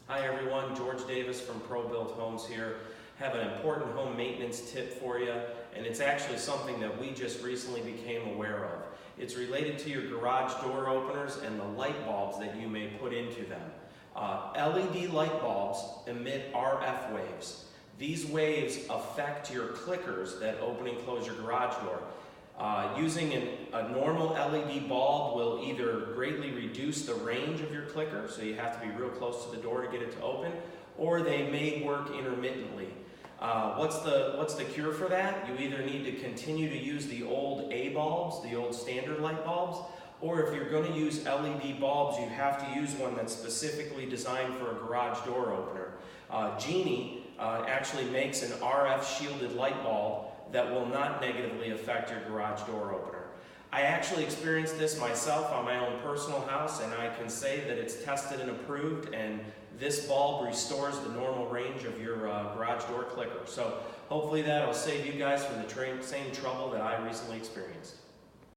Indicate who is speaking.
Speaker 1: Hi everyone, George Davis from Probuilt Homes here. Have an important home maintenance tip for you, and it's actually something that we just recently became aware of. It's related to your garage door openers and the light bulbs that you may put into them. LED light bulbs emit RF waves. These waves affect your clickers that open and close your garage door. Using a normal LED bulb will either greatly reduce the range of your clicker, so you have to be real close to the door to get it to open, or they may work intermittently. What's the cure for that? You either need to continue to use the old A bulbs, the old standard light bulbs, or if you're going to use LED bulbs, you have to use one that's specifically designed for a garage door opener. Genie actually makes an RF shielded light bulb that will not negatively affect your garage door opener. I actually experienced this myself on my own personal house, and I can say that it's tested and approved, and this bulb restores the normal range of your garage door clicker. So hopefully that'll save you guys from the same trouble that I recently experienced.